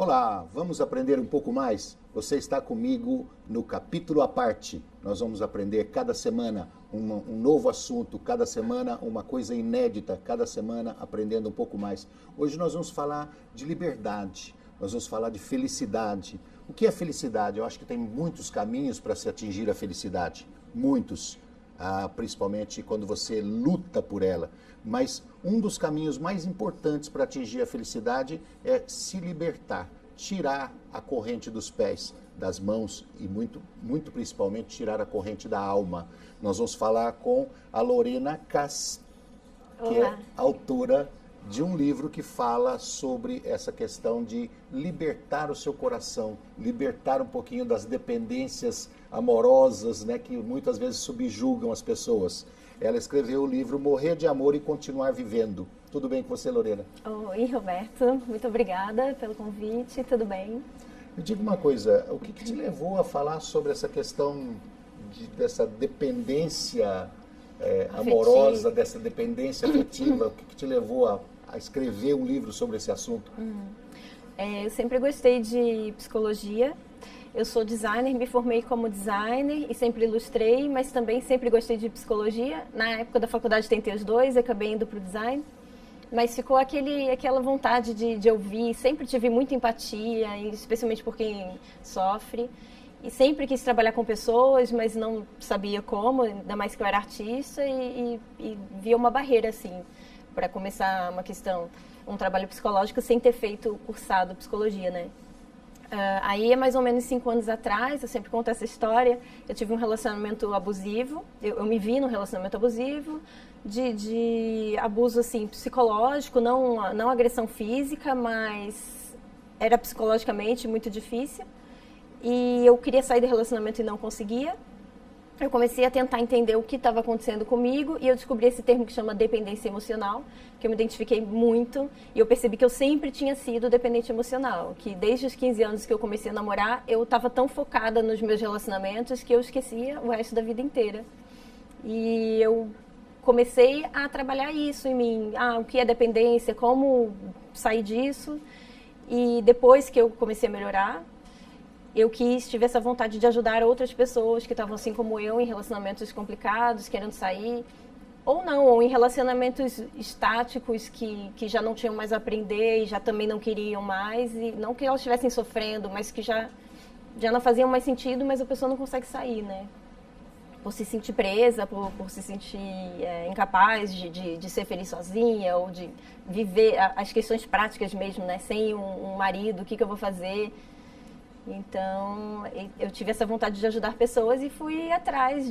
Olá, vamos aprender um pouco mais? Você está comigo no capítulo à parte. Nós vamos aprender cada semana um novo assunto, cada semana uma coisa inédita, cada semana aprendendo um pouco mais. Hoje nós vamos falar de liberdade, nós vamos falar de felicidade. O que é felicidade? Eu acho que tem muitos caminhos para se atingir a felicidade, muitos, principalmente quando você luta por ela. Mas um dos caminhos mais importantes para atingir a felicidade é se libertar, tirar a corrente dos pés, das mãos e muito principalmente tirar a corrente da alma. Nós vamos falar com a Lorena Cass, que é autora de um livro que fala sobre essa questão de libertar o seu coração, libertar um pouquinho das dependências amorosas, né, que muitas vezes subjugam as pessoas. Ela escreveu o livro Morrer de Amor e Continuar Vivendo. Tudo bem com você, Lorena? Oi, Roberto. Muito obrigada pelo convite. Tudo bem? Me diga uma coisa, o que te levou a falar sobre essa questão dessa dependência amorosa, dessa dependência afetiva? O que te levou a escrever um livro sobre esse assunto? Eu sempre gostei de psicologia. Eu sou designer, me formei como designer e sempre ilustrei, mas também sempre gostei de psicologia. Na época da faculdade tentei os dois, acabei indo para o design. Mas ficou aquela vontade de ouvir, sempre tive muita empatia, especialmente por quem sofre. E sempre quis trabalhar com pessoas, mas não sabia como, ainda mais que eu era artista, e via uma barreira, assim, para começar um trabalho psicológico sem ter feito cursado psicologia, né? Aí, mais ou menos 5 anos atrás, eu sempre conto essa história, eu tive um relacionamento abusivo, eu me vi num relacionamento abusivo, de abuso, assim, psicológico, não agressão física, mas era psicologicamente muito difícil. E eu queria sair do relacionamento e não conseguia. Eu comecei a tentar entender o que estava acontecendo comigo e eu descobri esse termo que chama dependência emocional, que eu me identifiquei muito e eu percebi que eu sempre tinha sido dependente emocional, que desde os 15 anos que eu comecei a namorar, eu estava tão focada nos meus relacionamentos que eu esquecia o resto da vida inteira. E eu comecei a trabalhar isso em mim, o que é dependência, como sair disso, e depois que eu comecei a melhorar, eu tive essa vontade de ajudar outras pessoas que estavam assim como eu, em relacionamentos complicados, querendo sair, ou em relacionamentos estáticos que já não tinham mais a aprender e já também não queriam mais, e não que elas estivessem sofrendo, mas que já não faziam mais sentido, mas a pessoa não consegue sair, né? Por se sentir presa, por se sentir incapaz de ser feliz sozinha, ou de viver as questões práticas mesmo, né? Sem um marido, o que eu vou fazer? Então, eu tive essa vontade de ajudar pessoas e fui atrás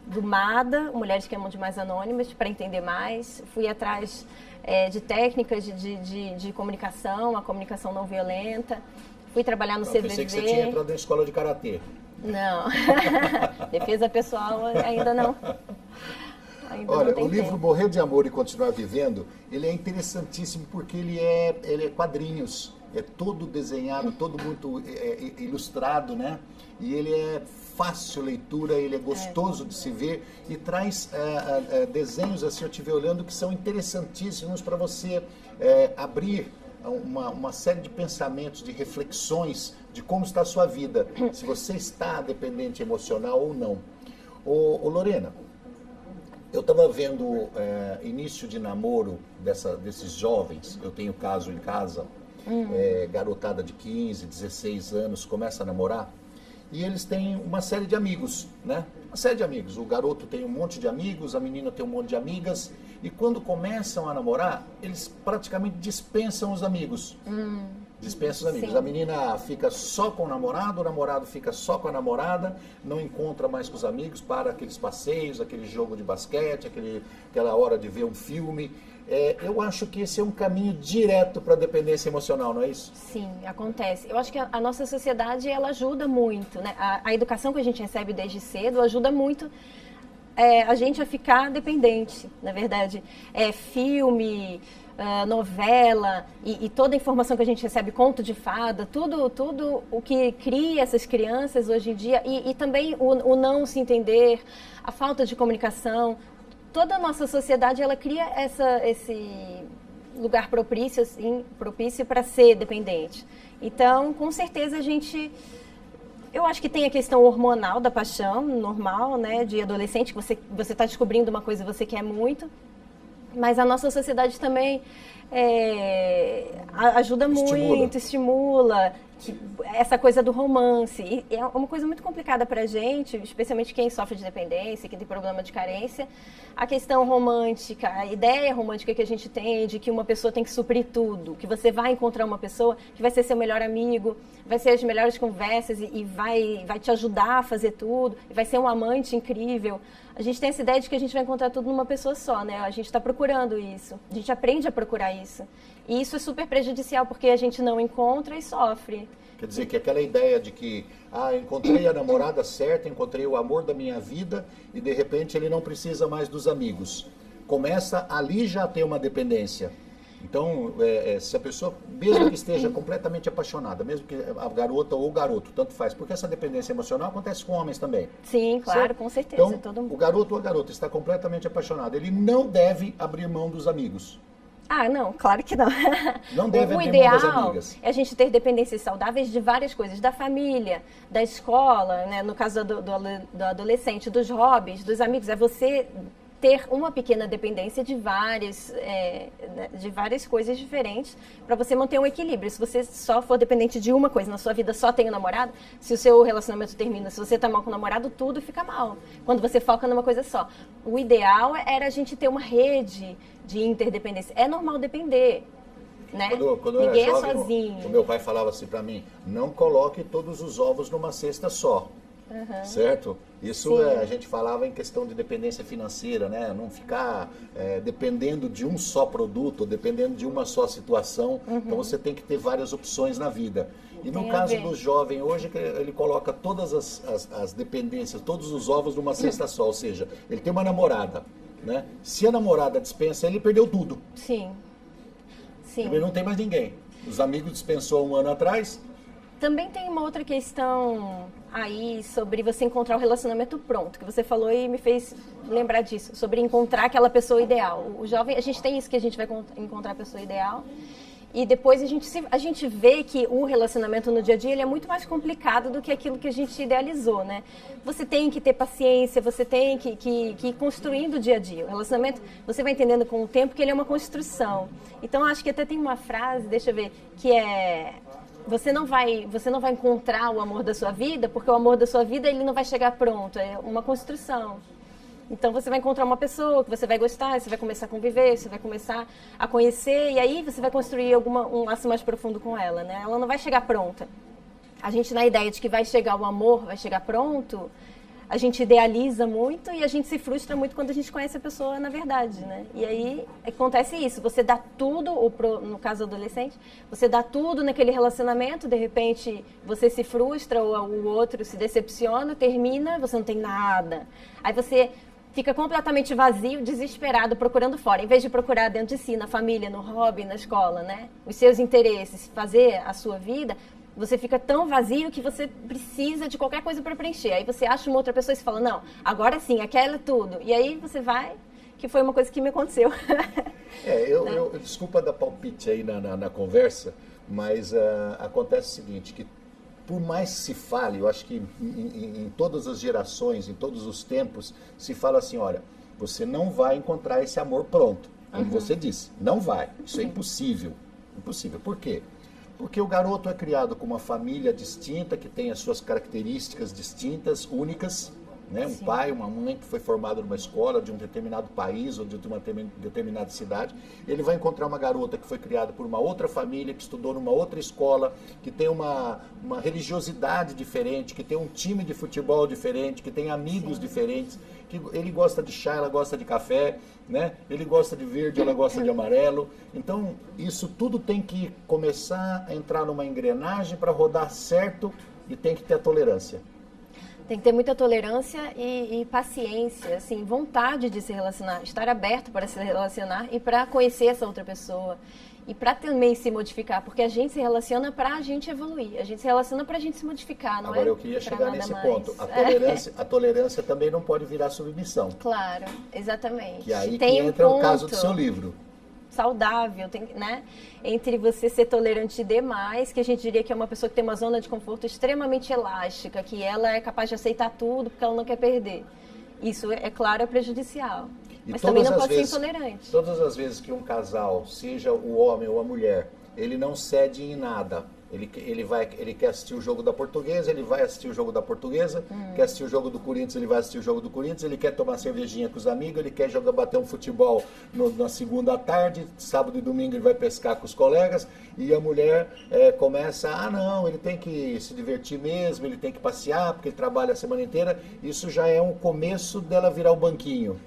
do MADA, Mulheres que Amam Demais Anônimas, para entender mais. Fui atrás de técnicas de comunicação, a comunicação não violenta. Fui trabalhar no CVV. Eu pensei que você tinha entrado na escola de karatê. Não, defesa pessoal ainda não. Olha, o livro Morrer de Amor e Continuar Vivendo, ele é interessantíssimo porque ele é quadrinhos. É todo desenhado, todo muito ilustrado, né? E ele é fácil leitura, ele é gostoso de se ver e traz desenhos, assim, eu estive olhando, que são interessantíssimos para você abrir uma série de pensamentos, de reflexões de como está a sua vida, se você está dependente emocional ou não. Ô Lorena, eu estava vendo início de namoro desses jovens, eu tenho caso em casa, garotada de 15, 16 anos, começa a namorar, e eles têm uma série de amigos, né? Uma série de amigos. O garoto tem um monte de amigos, a menina tem um monte de amigas, e quando começam a namorar, eles praticamente dispensam os amigos. Dispensam os amigos. Sim. A menina fica só com o namorado fica só com a namorada, não encontra mais com os amigos para aqueles passeios, aquele jogo de basquete, aquela hora de ver um filme. Eu acho que esse é um caminho direto para a dependência emocional, não é isso? Sim, acontece. Eu acho que a nossa sociedade, ela ajuda muito, né? A educação que a gente recebe desde cedo ajuda muito a gente a ficar dependente, na verdade. Filme, novela e toda a informação que a gente recebe, conto de fada, tudo o que cria essas crianças hoje em dia, e também o não se entender, a falta de comunicação. Toda a nossa sociedade, ela cria lugar propício, assim, propício para ser dependente. Então, com certeza eu acho que tem a questão hormonal da paixão, normal, né, de adolescente, que você está descobrindo uma coisa que você quer muito, mas a nossa sociedade também ajuda muito, estimula essa coisa do romance. E é uma coisa muito complicada para a gente, especialmente quem sofre de dependência, quem tem problema de carência. A questão romântica, a ideia romântica que a gente tem de que uma pessoa tem que suprir tudo, que você vai encontrar uma pessoa que vai ser seu melhor amigo, vai ser as melhores conversas e vai te ajudar a fazer tudo, vai ser um amante incrível. A gente tem essa ideia de que a gente vai encontrar tudo numa pessoa só, né? A gente está procurando isso, a gente aprende a procurar isso. E isso é super prejudicial porque a gente não encontra e sofre. Quer dizer, que aquela ideia de que, encontrei a namorada certa, encontrei o amor da minha vida e de repente ele não precisa mais dos amigos. Começa ali já a ter uma dependência. Então, se a pessoa, mesmo que esteja completamente apaixonada, mesmo que a garota ou o garoto, tanto faz, porque essa dependência emocional acontece com homens também. Sim, claro, certo? Com certeza. Então, todo mundo. O garoto ou a garota está completamente apaixonado, ele não deve abrir mão dos amigos. Não, claro que não. Não deve o abrir mão das ideal amigas. É a gente ter dependências saudáveis de várias coisas, da família, da escola, né? No caso do adolescente, dos hobbies, dos amigos, é você ter uma pequena dependência de várias coisas diferentes para você manter um equilíbrio. Se você só for dependente de uma coisa, na sua vida só tem um namorado, se o seu relacionamento termina, se você tá mal com o namorado, tudo fica mal. Quando você foca numa coisa só. O ideal era a gente ter uma rede de interdependência. É normal depender, né? Quando Ninguém eu era jovem, é sozinho. o meu pai falava assim para mim, não coloque todos os ovos numa cesta só. Certo? Isso a gente falava em questão de dependência financeira, né? Não ficar dependendo de um só produto, dependendo de uma só situação. Então você tem que ter várias opções na vida. E no caso do jovem hoje, ele coloca todas as dependências, todos os ovos numa cesta só. Ou seja, ele tem uma namorada, né? Se a namorada dispensa, ele perdeu tudo. Sim. Ele não tem mais ninguém. Os amigos dispensou 1 ano atrás. Também tem uma outra questão aí sobre você encontrar o relacionamento pronto, que você falou e me fez lembrar disso, sobre encontrar aquela pessoa ideal. O jovem, a gente tem isso que a gente vai encontrar a pessoa ideal e depois a gente vê que o relacionamento no dia a dia ele é muito mais complicado do que aquilo que a gente idealizou, né? Você tem que ter paciência, você tem que ir construindo o dia a dia. O relacionamento, você vai entendendo com o tempo que ele é uma construção. Então, acho que até tem uma frase, deixa eu ver, que é... Você não vai encontrar o amor da sua vida, porque o amor da sua vida ele não vai chegar pronto, é uma construção. Então você vai encontrar uma pessoa que você vai gostar, você vai começar a conviver, você vai começar a conhecer e aí você vai construir um laço mais profundo com ela, né? Ela não vai chegar pronta. A gente na ideia de que vai chegar o amor, vai chegar pronto, a gente idealiza muito e a gente se frustra muito quando a gente conhece a pessoa na verdade, né? E aí acontece isso, você dá tudo, no caso do adolescente, você dá tudo naquele relacionamento, de repente você se frustra ou o outro se decepciona, termina, você não tem nada. Aí você fica completamente vazio, desesperado, procurando fora, em vez de procurar dentro de si, na família, no hobby, na escola, né? Os seus interesses, fazer a sua vida... Você fica tão vazio que você precisa de qualquer coisa para preencher. Aí você acha uma outra pessoa e você fala, não, agora sim, aquela é tudo. E aí você vai, que foi uma coisa que me aconteceu. Desculpa dar palpite aí na conversa, mas acontece o seguinte, que por mais que se fale, eu acho que em todas as gerações, em todos os tempos, se fala assim, olha, você não vai encontrar esse amor pronto. Como você disse, não vai. Isso é impossível. Impossível. Por quê? Porque o garoto é criado com uma família distinta, que tem as suas características distintas, únicas, né? Um pai, uma mãe que foi formado numa escola de um determinado país ou de uma determinada cidade. Ele vai encontrar uma garota que foi criada por uma outra família, que estudou numa outra escola, que tem uma religiosidade diferente, que tem um time de futebol diferente, que tem amigos diferentes, que ele gosta de chá, ela gosta de café, né? Ele gosta de verde, ela gosta de amarelo. Então, isso tudo tem que começar a entrar numa engrenagem para rodar certo e tem que ter a tolerância. Tem que ter muita tolerância e paciência, assim, vontade de se relacionar, estar aberto para se relacionar e para conhecer essa outra pessoa. E para também se modificar, porque a gente se relaciona para a gente evoluir, a gente se relaciona para a gente se modificar, não é? Agora eu queria chegar nesse ponto. A tolerância também não pode virar submissão. Claro, exatamente. Que aí que entra o caso do seu livro. saudável, né? Entre você ser tolerante demais, que a gente diria que é uma pessoa que tem uma zona de conforto extremamente elástica, que ela é capaz de aceitar tudo porque ela não quer perder. Isso, é claro, é prejudicial. Mas também não pode ser intolerante. Todas as vezes que um casal, seja o homem ou a mulher, ele não cede em nada. Ele quer assistir o jogo da Portuguesa, ele vai assistir o jogo da Portuguesa, quer assistir o jogo do Corinthians, ele vai assistir o jogo do Corinthians, ele quer tomar cervejinha com os amigos, ele quer bater um futebol na segunda à tarde, sábado e domingo ele vai pescar com os colegas, e a mulher começa, não, ele tem que se divertir mesmo, ele tem que passear, porque ele trabalha a semana inteira. Isso já é um começo dela virar o banquinho.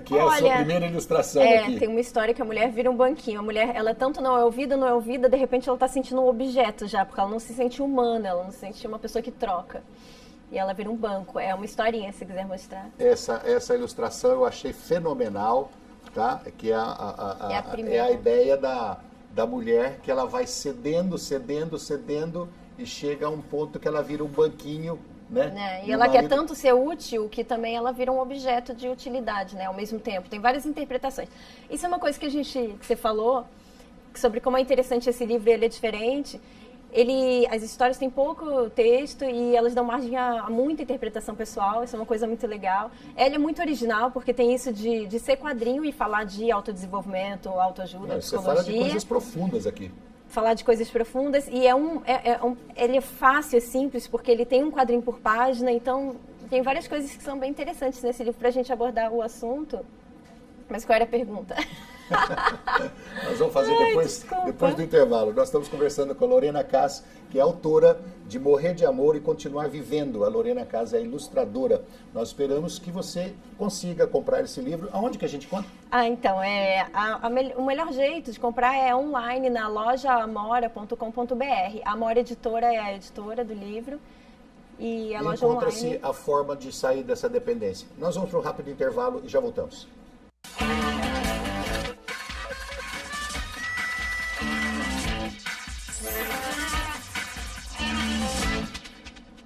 Que é a sua primeira ilustração aqui. Tem uma história que a mulher vira um banquinho. A mulher, ela tanto não é ouvida, de repente ela está sentindo um objeto já, porque ela não se sente humana, ela não se sente uma pessoa que troca. E ela vira um banco. É uma historinha, se quiser mostrar. Essa ilustração eu achei fenomenal, tá? Que é a ideia da mulher, que ela vai cedendo e chega a um ponto que ela vira um banquinho, né? E ela quer tanto ser útil que também ela vira um objeto de utilidade, né? Ao mesmo tempo. Tem várias interpretações. Isso é uma coisa que você falou sobre como é interessante esse livro, ele é diferente. As histórias têm pouco texto e elas dão margem a muita interpretação pessoal. Isso é uma coisa muito legal. Ele é muito original porque tem isso de ser quadrinho e falar de autodesenvolvimento, autoajuda, psicologia. Você fala de coisas profundas aqui. Falar de coisas profundas, e ele é fácil, é simples, porque ele tem um quadrinho por página, então tem várias coisas que são bem interessantes nesse livro para a gente abordar o assunto. Mas qual era a pergunta? Nós vamos fazer depois do intervalo. Nós estamos conversando com a Lorena Cass, que é autora de Morrer de Amor e Continuar Vivendo. A Lorena Cass é ilustradora. Nós esperamos que você consiga comprar esse livro. Aonde que a gente compra? Então, o melhor jeito de comprar é online na loja amora.com.br. A Amora Editora é a editora do livro. E a loja online... Encontra-se a forma de sair dessa dependência. Nós vamos para um rápido intervalo e já voltamos.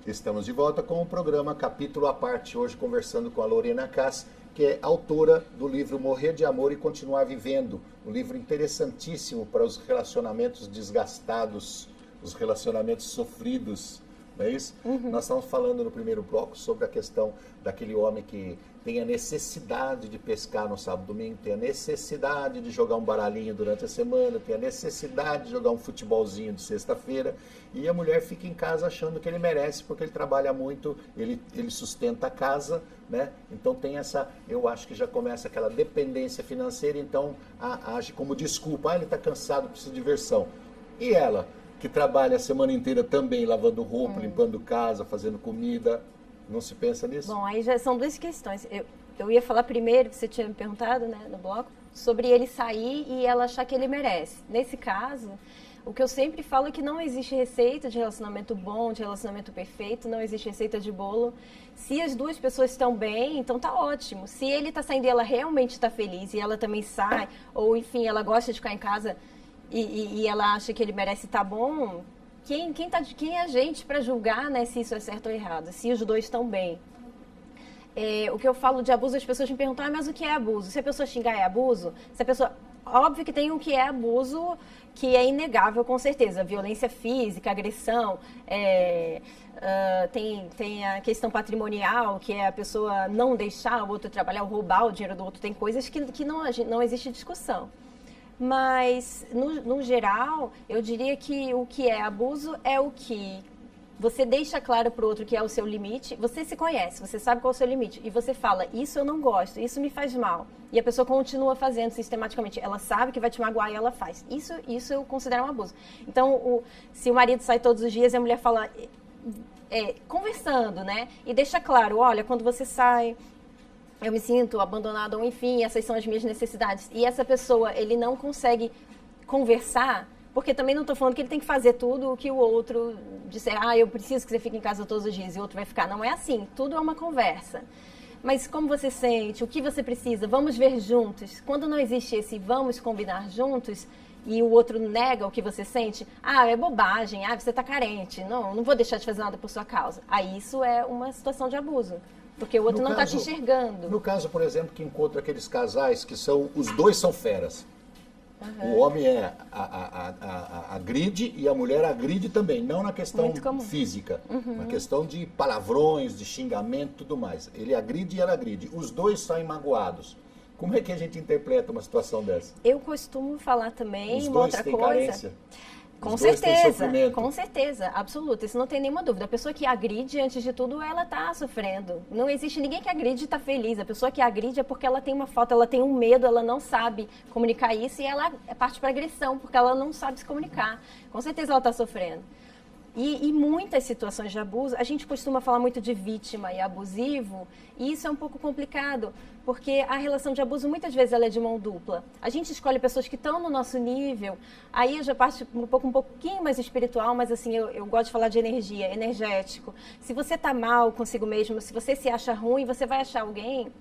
Estamos de volta com o programa Capítulo à Parte, hoje conversando com a Lorena Cass, que é autora do livro Morrer de Amor e Continuar Vivendo, um livro interessantíssimo para os relacionamentos desgastados, os relacionamentos sofridos, não é isso? Nós estamos falando no primeiro bloco sobre a questão daquele homem que tem a necessidade de pescar no sábado e domingo, tem a necessidade de jogar um baralhinho durante a semana, tem a necessidade de jogar um futebolzinho de sexta-feira, e a mulher fica em casa achando que ele merece, porque ele trabalha muito, ele sustenta a casa, né? Então tem eu acho que já começa aquela dependência financeira, então age como desculpa, ele está cansado, precisa de diversão. E ela, que trabalha a semana inteira também lavando roupa, limpando casa, fazendo comida, não se pensa nisso? Bom, aí já são duas questões. Eu ia falar primeiro, você tinha me perguntado, né, no bloco, sobre ele sair e ela achar que ele merece. Nesse caso, o que eu sempre falo é que não existe receita de relacionamento bom, de relacionamento perfeito, não existe receita de bolo. Se as duas pessoas estão bem, então tá ótimo. Se ele está saindo e ela realmente está feliz e ela também sai, ou enfim, ela gosta de ficar em casa e ela acha que ele merece estar bom, quem é a gente para julgar, né, se isso é certo ou errado, se os dois estão bem? O que eu falo de abuso, as pessoas me perguntam, mas o que é abuso? Se a pessoa xingar é abuso? Se a pessoa... Óbvio que tem o que é abuso, que é inegável, com certeza. Violência física, agressão, tem a questão patrimonial, que é a pessoa não deixar o outro trabalhar, ou roubar o dinheiro do outro. Tem coisas que não existe discussão. Mas, no geral, eu diria que o que é abuso é o que você deixa claro para o outro que é o seu limite, você se conhece, você sabe qual é o seu limite, e você fala, isso eu não gosto, isso me faz mal. E a pessoa continua fazendo sistematicamente, ela sabe que vai te magoar e ela faz. Isso eu considero um abuso. Então, se o marido sai todos os dias e a mulher fala, conversando, né? E deixa claro, olha, quando você sai... eu me sinto abandonada, ou enfim, essas são as minhas necessidades. E essa pessoa, ele não consegue conversar, porque também não estou falando que ele tem que fazer tudo o que o outro disser, eu preciso que você fique em casa todos os dias, e o outro vai ficar. Não é assim, tudo é uma conversa. Mas como você sente, o que você precisa, vamos ver juntos. Quando não existe esse vamos combinar juntos, e o outro nega o que você sente, é bobagem, você está carente, não vou deixar de fazer nada por sua causa. Aí isso é uma situação de abuso. Porque o outro não está te enxergando. No caso, por exemplo, que encontra aqueles casais que os dois são feras. O homem agride e a mulher agride também, não na questão física, na questão de palavrões, de xingamento e tudo mais. Ele agride e ela agride. Os dois saem magoados. Como é que a gente interpreta uma situação dessa? Eu costumo falar também uma outra coisa. Carência? Com certeza, absoluta, isso não tem nenhuma dúvida. A pessoa que agride, antes de tudo, ela está sofrendo. Não existe ninguém que agride e está feliz. A pessoa que agride é porque ela tem uma falta, ela tem um medo, ela não sabe comunicar isso e ela parte para agressão, porque ela não sabe se comunicar. Com certeza ela está sofrendo. E muitas situações de abuso, a gente costuma falar muito de vítima e abusivo, e isso é um pouco complicado, porque a relação de abuso muitas vezes ela é de mão dupla. A gente escolhe pessoas que estão no nosso nível, aí eu já passo um pouquinho mais espiritual, mas assim, eu gosto de falar de energia, energético. Se você está mal consigo mesmo, se você se acha ruim, você vai achar alguém,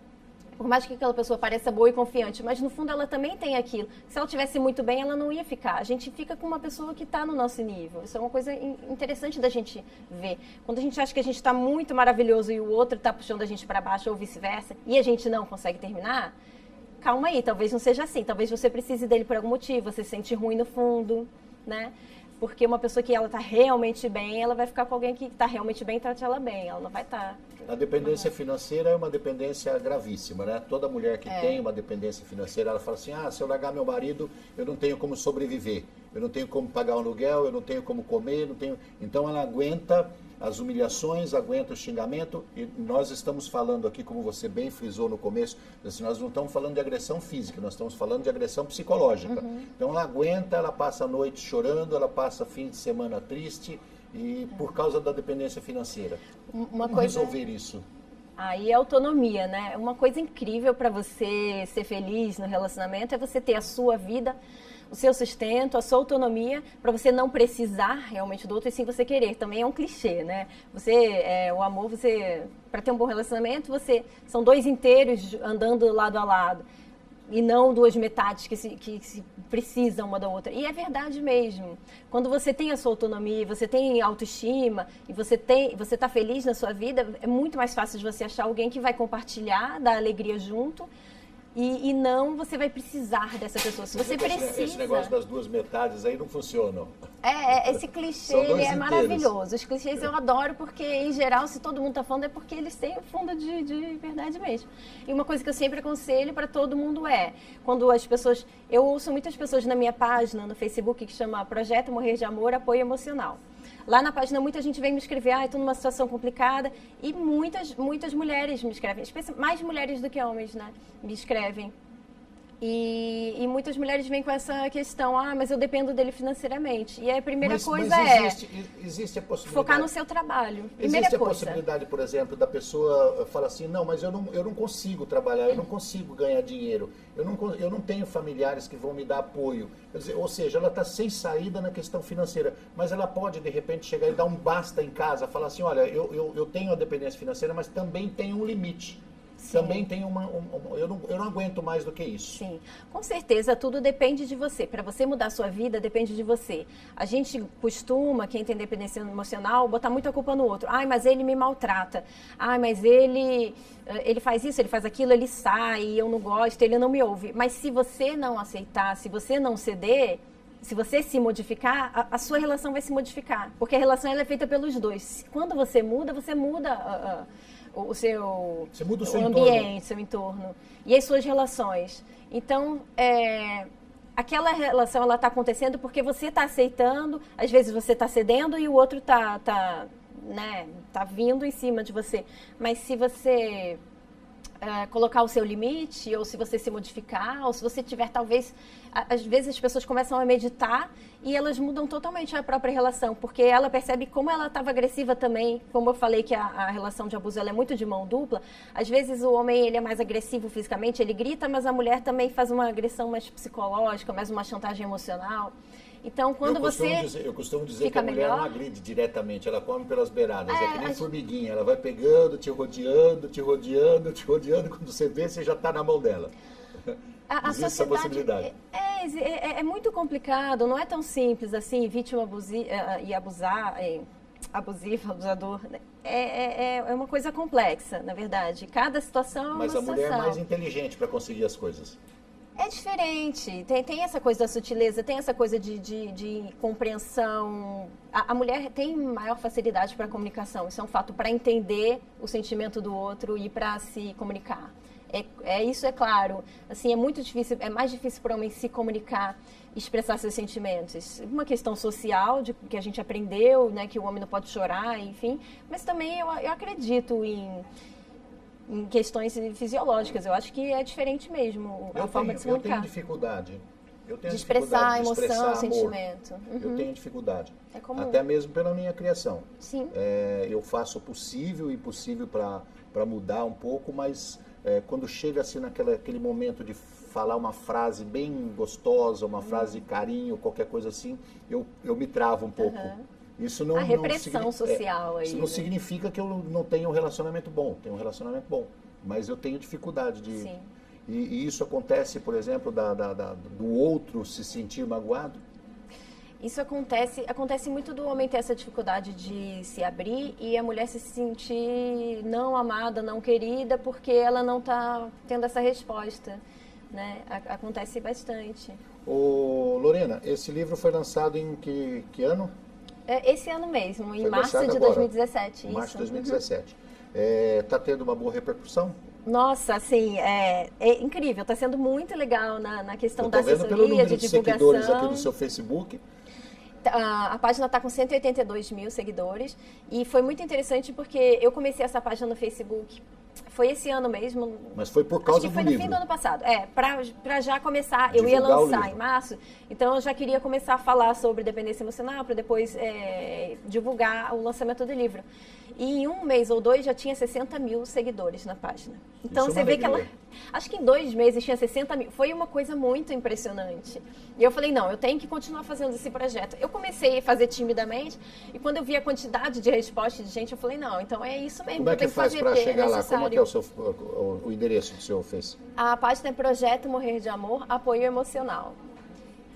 por mais que aquela pessoa pareça boa e confiante, mas no fundo ela também tem aquilo. Se ela estivesse muito bem, ela não ia ficar. A gente fica com uma pessoa que está no nosso nível. Isso é uma coisa interessante da gente ver. Quando a gente acha que a gente está muito maravilhoso e o outro está puxando a gente para baixo ou vice-versa, e a gente não consegue terminar, calma aí, talvez não seja assim. Talvez você precise dele por algum motivo, você se sente ruim no fundo, né? Porque uma pessoa que ela está realmente bem, ela vai ficar com alguém que está realmente bem e trate ela bem. Ela não vai estar... A dependência financeira é uma dependência gravíssima, né? Toda mulher que tem uma dependência financeira, ela fala assim, se eu largar meu marido, eu não tenho como sobreviver. Eu não tenho como pagar um aluguel, eu não tenho como comer, não tenho... Então ela aguenta as humilhações, aguenta o xingamento, e nós estamos falando aqui, como você bem frisou no começo, assim, nós não estamos falando de agressão física, nós estamos falando de agressão psicológica. Então ela aguenta, ela passa a noite chorando, ela passa fim de semana triste, e por causa da dependência financeira. Como resolver isso? Aí é autonomia, né? Uma coisa incrível para você ser feliz no relacionamento é você ter a sua vida, o seu sustento, a sua autonomia, para você não precisar realmente do outro e sim você querer. Também é um clichê, né? O amor, para ter um bom relacionamento, são dois inteiros andando lado a lado. E não duas metades que se precisam uma da outra. E é verdade mesmo. Quando você tem a sua autonomia, você tem autoestima, e você está feliz na sua vida, é muito mais fácil de você achar alguém que vai compartilhar da alegria junto, e não você vai precisar dessa pessoa. Se você precisa... Esse negócio das duas metades aí não funciona. Esse clichê, ele é maravilhoso. Os clichês eu adoro porque, em geral, se todo mundo está falando, é porque eles têm o fundo de verdade mesmo. E uma coisa que eu sempre aconselho para todo mundo quando as pessoas... Eu ouço muitas pessoas na minha página, no Facebook, que chama Projeto Morrer de Amor, Apoio Emocional. Lá na página, muita gente vem me escrever, estou numa situação complicada, e muitas mulheres me escrevem, mais mulheres do que homens, né, me escrevem. E muitas mulheres vêm com essa questão, mas eu dependo dele financeiramente. E a primeira coisa existe a possibilidade, focar no seu trabalho. Existe a possibilidade, por exemplo, da pessoa falar assim, não, mas eu não consigo trabalhar, eu não consigo ganhar dinheiro, eu não tenho familiares que vão me dar apoio. Quer dizer, ou seja, ela está sem saída na questão financeira, mas ela pode, de repente, chegar e dar um basta em casa, falar assim, olha, eu tenho a dependência financeira, mas também tenho um limite. Sim. Também tem eu não aguento mais do que isso. Sim, com certeza, tudo depende de você. Para você mudar a sua vida, depende de você. A gente costuma, quem tem dependência emocional, botar muita culpa no outro. Mas ele me maltrata. Mas ele faz isso, ele faz aquilo, ele sai, eu não gosto, ele não me ouve. Mas se você não aceitar, se você não ceder, se você se modificar, a sua relação vai se modificar. Porque a relação ela é feita pelos dois. Quando você muda o seu ambiente, seu entorno e as suas relações. Então, aquela relação ela está acontecendo porque você está aceitando, às vezes você está cedendo e o outro está vindo em cima de você. Mas se você colocar o seu limite, ou se você se modificar, ou se você tiver talvez... Às vezes as pessoas começam a meditar e elas mudam totalmente a própria relação, porque ela percebe como ela estava agressiva também, como eu falei que a relação de abuso ela é muito de mão dupla. Às vezes o homem ele é mais agressivo fisicamente, ele grita, mas a mulher também faz uma agressão mais psicológica, mais uma chantagem emocional. Então, quando eu costumo dizer que a mulher não agride diretamente, ela come pelas beiradas, é que nem formiguinha, ela vai pegando, te rodeando, quando você vê, você já está na mão dela. Existe essa possibilidade. É muito complicado, não é tão simples assim, vítima abusiva, abusador. É uma coisa complexa, na verdade. Cada situação é uma situação. Mas a mulher é mais inteligente para conseguir as coisas. É diferente, tem essa coisa da sutileza, tem essa coisa de compreensão. A mulher tem maior facilidade para a comunicação, isso é um fato, para entender o sentimento do outro e para se comunicar. Isso é claro, assim, é muito difícil, é mais difícil para o homem se comunicar, expressar seus sentimentos. Uma questão social, que a gente aprendeu, né, que o homem não pode chorar, enfim, mas também eu acredito em questões fisiológicas. Eu acho que é diferente mesmo a forma de se comunicar. Eu tenho dificuldade. De expressar a emoção, o sentimento. Eu tenho dificuldade. É comum. Até mesmo pela minha criação. Sim. Eu faço o possível e impossível para mudar um pouco, mas quando chega assim naquele momento de falar uma frase bem gostosa, uma frase de carinho, qualquer coisa assim, eu me travo um pouco. Isso não, a repressão social aí. Isso não significa que eu não tenha um relacionamento bom. Tenho um relacionamento bom, mas eu tenho dificuldade de... Sim. E isso acontece, por exemplo, do outro se sentir magoado? Isso acontece muito do homem ter essa dificuldade de se abrir e a mulher se sentir não amada, não querida, porque ela não está tendo essa resposta, né? Acontece bastante. Ô, Lorena, esse livro foi lançado em que ano? Esse ano mesmo, em março de agora, 2017. Em março de isso. 2017. Está tendo uma boa repercussão? Nossa, assim, é incrível, está sendo muito legal na questão da assessoria, assessoria, pelo número de divulgação. seguidores aqui no seu Facebook. A página está com 182 mil seguidores e foi muito interessante porque eu comecei essa página no Facebook, foi esse ano mesmo. Mas foi por causa do livro? Foi no fim do ano passado, para já começar, eu ia lançar em março, então eu já queria começar a falar sobre dependência emocional para depois divulgar o lançamento do livro. E em um mês ou dois já tinha 60 mil seguidores na página. Então você vê que ela... Acho que em 2 meses tinha 60 mil. Foi uma coisa muito impressionante. E eu falei, não, eu tenho que continuar fazendo esse projeto. Eu comecei a fazer timidamente e quando eu vi a quantidade de respostas de gente, eu falei, não, então é isso mesmo. Como é que faz para chegar lá? Como é que é o endereço do seu Face? A página é Projeto Morrer de Amor, Apoio Emocional.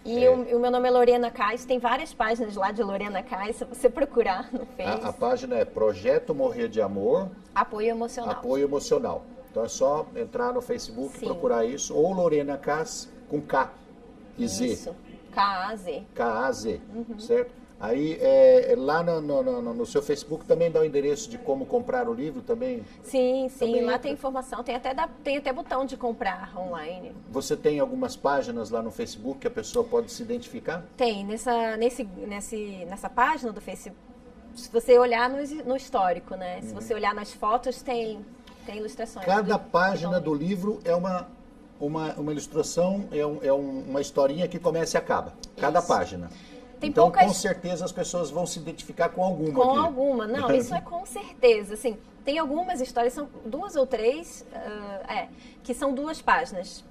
E o meu nome é Lorena Cais, tem várias páginas lá de Lorena Cais, se você procurar no Face. A página é Projeto Morrer de Amor, Apoio Emocional. Apoio Emocional. Então é só entrar no Facebook, e procurar isso, ou Lorena Cais com K e Z. Isso, K-A-Z. K-A-Z, certo? Aí, lá no seu Facebook também dá o endereço de como comprar o livro também? Sim, também lá tem informação, tem até botão de comprar online. Você tem algumas páginas lá no Facebook que a pessoa pode se identificar? Tem, nessa página do Facebook, se você olhar no histórico, né? Se você olhar nas fotos, tem ilustrações. Cada página do livro é uma ilustração, uma historinha que começa e acaba. Cada página. Então, com certeza, as pessoas vão se identificar com alguma. Com alguma. Não, isso é com certeza. Assim, tem algumas histórias, são 2 ou 3, que são 2 páginas.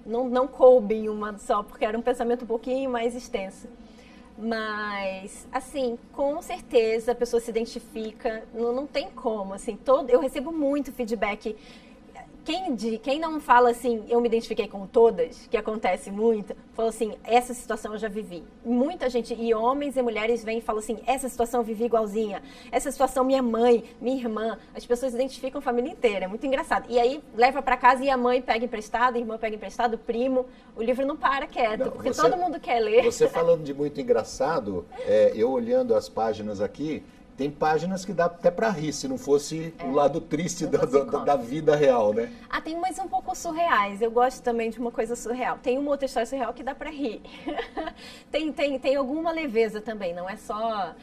Não coube em uma só, porque era um pensamento um pouquinho mais extenso. Mas, assim, com certeza a pessoa se identifica, não tem como. Assim, eu recebo muito feedback. Quem não fala assim, eu me identifiquei com todas, que acontece muito, fala assim, essa situação eu já vivi. Muita gente, e homens e mulheres vêm e falam assim, essa situação eu vivi igualzinha, essa situação minha mãe, minha irmã, as pessoas identificam a família inteira, é muito engraçado. E aí leva para casa e a mãe pega emprestado, a irmã pega emprestado, o primo, o livro não para quieto, porque todo mundo quer ler. Você falando de muito engraçado, eu olhando as páginas aqui, tem páginas que dá até para rir, se não fosse o lado triste da vida real, né? Tem umas um pouco surreais. Eu gosto também de uma coisa surreal. Tem uma outra história surreal que dá para rir. tem alguma leveza também, não é só...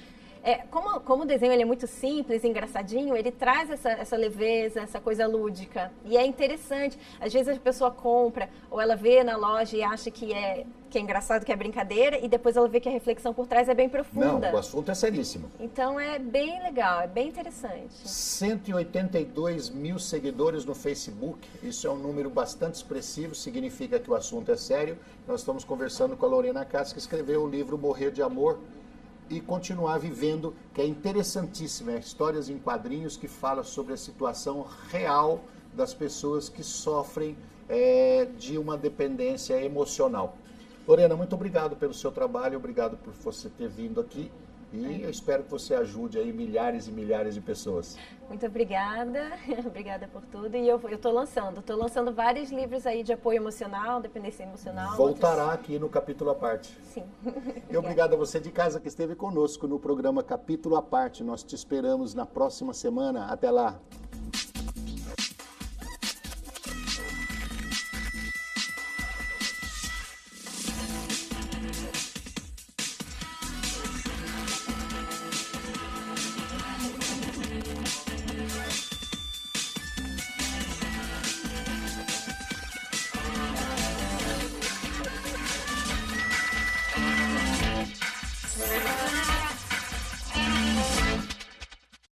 Como o desenho ele é muito simples, engraçadinho, ele traz essa leveza, essa coisa lúdica. E é interessante. Às vezes a pessoa compra, ou ela vê na loja e acha que é engraçado, que é brincadeira, e depois ela vê que a reflexão por trás é bem profunda. Não, o assunto é seríssimo. Então é bem legal, é bem interessante. 182 mil seguidores no Facebook, isso é um número bastante expressivo, significa que o assunto é sério. Nós estamos conversando com a Lorena Cais, que escreveu o livro Morrer de Amor, e continuar vivendo, que é interessantíssimo, histórias em quadrinhos que falam sobre a situação real das pessoas que sofrem de uma dependência emocional. Lorena, muito obrigado pelo seu trabalho, obrigado por você ter vindo aqui E eu espero que você ajude aí milhares e milhares de pessoas. Muito obrigada, obrigada por tudo. E eu estou lançando vários livros aí de apoio emocional, dependência emocional. Voltará aqui no Capítulo à Parte. Sim. E obrigado a você de casa que esteve conosco no programa Capítulo à Parte. Nós te esperamos na próxima semana. Até lá.